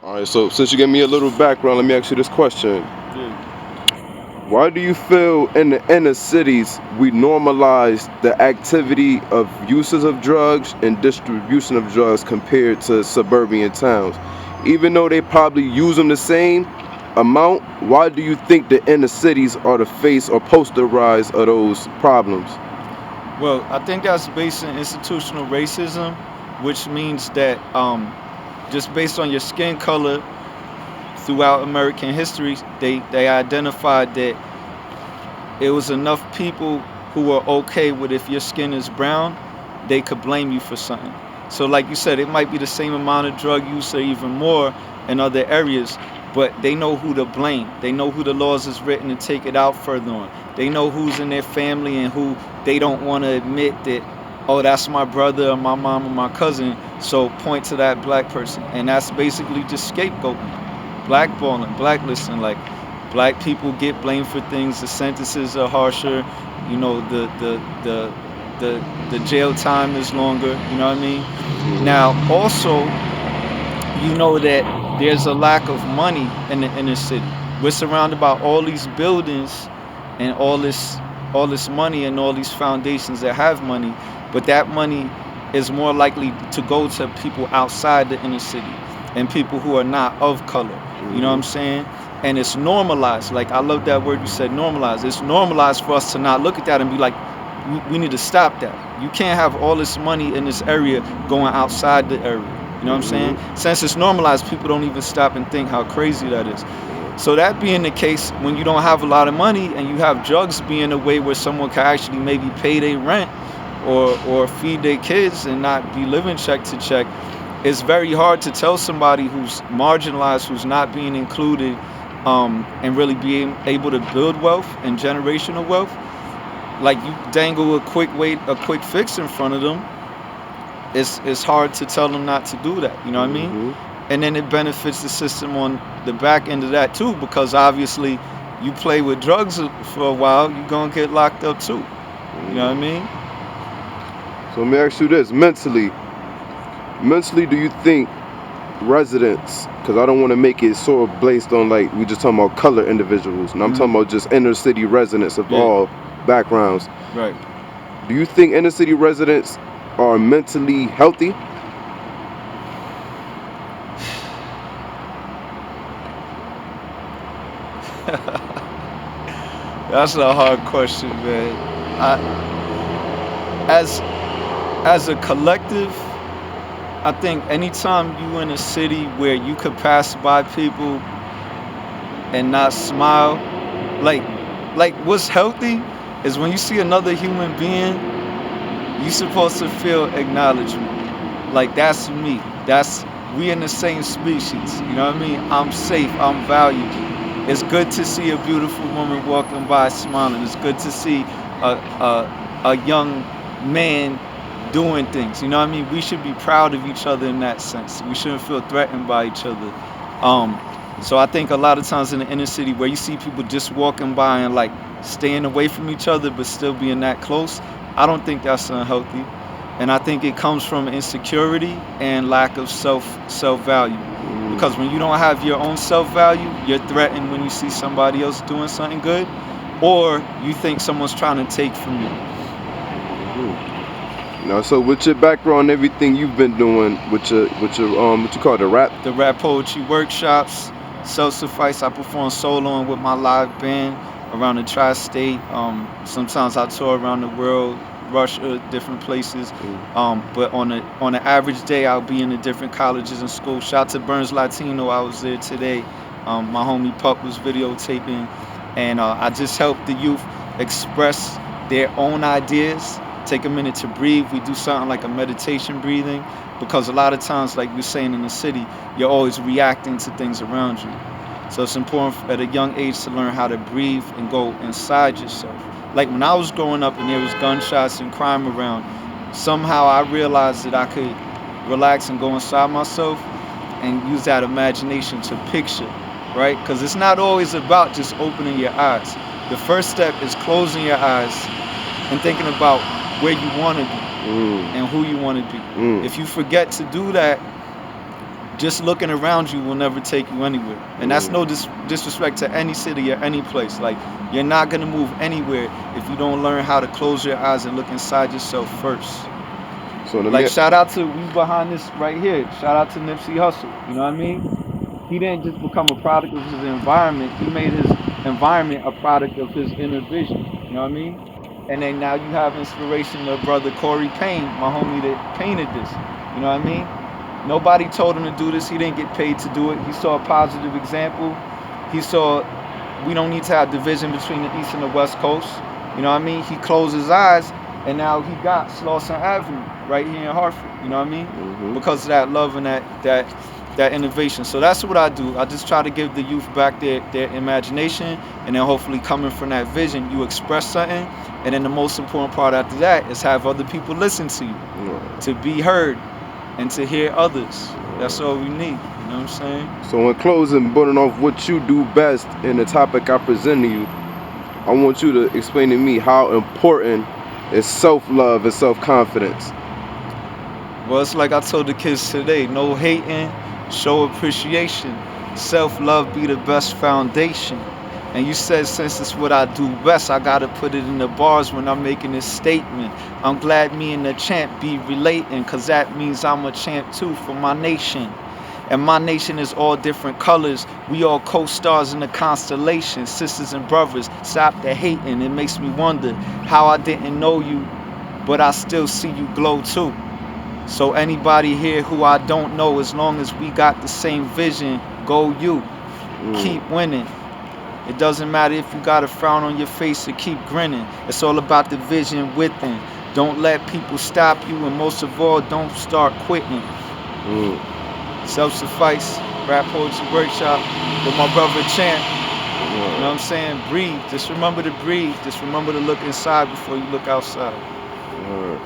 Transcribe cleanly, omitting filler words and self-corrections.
All right, so since you gave me a little background, let me ask you this question. Yeah. Why do you feel in the inner cities we normalize the activity of uses of drugs and distribution of drugs compared to suburban towns? Even though they probably use them the same amount, why do you think the inner cities are the face or posterize of those problems? Well, I think that's based in institutional racism, which means that just based on your skin color throughout American history, they identified that it was enough people who were okay with if your skin is brown, they could blame you for something. So, like you said, it might be the same amount of drug use or even more in other areas, but they know who to blame. They know who the laws is written to take it out further on. They know who's in their family and who they don't want to admit that, oh, that's my brother or my mom or my cousin. So point to that black person, and that's basically just scapegoating, blackballing, blacklisting. Like black people get blamed for things. The sentences are harsher. You know, the jail time is longer. You know what I mean? Now, also, you know that there's a lack of money in the inner city. We're surrounded by all these buildings and all this money and all these foundations that have money, but that money is more likely to go to people outside the inner city and people who are not of color. You know what I'm Hmm. saying? And it's normalized. Like I love that word you said, normalized. It's normalized for us to not look at that and be like, we need to stop that. You can't have all this money in this area going outside the area. You know what I'm saying? Hmm. Since it's normalized, people don't even stop and think how crazy that is. So that being the case, when you don't have a lot of money and you have drugs being a way where someone can actually maybe pay their rent or feed their kids and not be living check to check, it's very hard to tell somebody who's marginalized, who's not being included, and really being able to build wealth and generational wealth. Like you dangle a quick fix in front of them, it's hard to tell them not to do that. You know what I mean? Hmm. And then it benefits the system on the back end of that too, because obviously you play with drugs for a while, you're gonna get locked up too. You know what I mean? So let me ask you this: mentally, do you think residents, because I don't want to make it sort of based on like we just talking about color individuals, and I'm talking Hmm. about just inner city residents of Yeah. all backgrounds. Right. Do you think inner city residents are mentally healthy? That's a hard question, man. I, as as a collective, I think anytime you in a city where you could pass by people and not smile, like what's healthy is when you see another human being, you supposed to feel acknowledgement. Like that's me. That's we in the same species. You know what I mean? I'm safe. I'm valuable. It's good to see a beautiful woman walking by smiling. It's good to see a young man doing things. You know what I mean? We should be proud of each other in that sense. We shouldn't feel threatened by each other. Um, so I think a lot of times in the inner city where you see people just walking by and like staying away from each other but still being that close, I don't think that's unhealthy. And I think it comes from insecurity and lack of self value. Because when you don't have your own self value, you're threatened when you see somebody else doing something good, or you think someone's trying to take from you. Now, so with your background, everything you've been doing with your what you call it, the rap. The rap poetry workshops, self suffice. I perform soloing with my live band around the tri-state. Sometimes I tour around the world, Russia, different places. But on an average day, I'll be in the different colleges and schools. Shout to Burns Latino. I was there today. My homie Pup was videotaping, and I just help the youth express their own ideas. Take a minute to breathe. We do something like a meditation breathing because a lot of times, like we're saying in the city, you're always reacting to things around you. So it's important at a young age to learn how to breathe and go inside yourself. Like when I was growing up and there was gunshots and crime around, somehow I realized that I could relax and go inside myself and use that imagination to picture, right? Because it's not always about just opening your eyes. The first step is closing your eyes and thinking about where you want to be Mm, and who you want to be. mm, If you forget to do that, just looking around you will never take you anywhere. And that's no Mm. disrespect to any city or any place. Like, you're not gonna move anywhere if you don't learn how to close your eyes and look inside yourself first. So let Like, me. shout out to, we behind this right here. Shout out to Nipsey Hussle. You know what I mean? He didn't just become a product of his environment. He made his environment a product of his inner vision. You know what I mean? And then now you have inspiration of brother Corey Payne, my homie that painted this. You know what I mean? Nobody told him to do this. He didn't get paid to do it. He saw a positive example. He saw we don't need to have division between the East and the West Coast. You know what I mean? He closed his eyes, and now he got Slauson Avenue right here in Hartford. You know what I mean? Hmm. Because of that love and that innovation. So that's what I do. I just try to give the youth back their imagination, and then hopefully coming from that vision, you express something, and then the most important part after that is have other people listen to you, to be heard, and to hear others. That's all we need. You know what I'm saying? So in closing, building off what you do best in the topic I present to you, I want you to explain to me how important is self-love and self-confidence. Well, it's like I told the kids today, no hating, show appreciation. Self-love be the best foundation. And you said since it's what I do best, I gotta put it in the bars when I'm making this statement. I'm glad me and the champ be relating, cause that means I'm a champ too for my nation. And my nation is all different colors. We all co-stars in the constellation, sisters and brothers. Stop the hating, it makes me wonder how I didn't know you, but I still see you glow too. So anybody here who I don't know, as long as we got the same vision, go you. Mm. Keep winning. It doesn't matter if you got a frown on your face or keep grinning. It's all about the vision within. Don't let people stop you, and most of all, don't start quitting. Mm. Self-suffice, rap poetry workshop with my brother Champ. You know what I'm Alright. saying? Breathe. Just remember to breathe. Just remember to look inside before you look outside. Alright.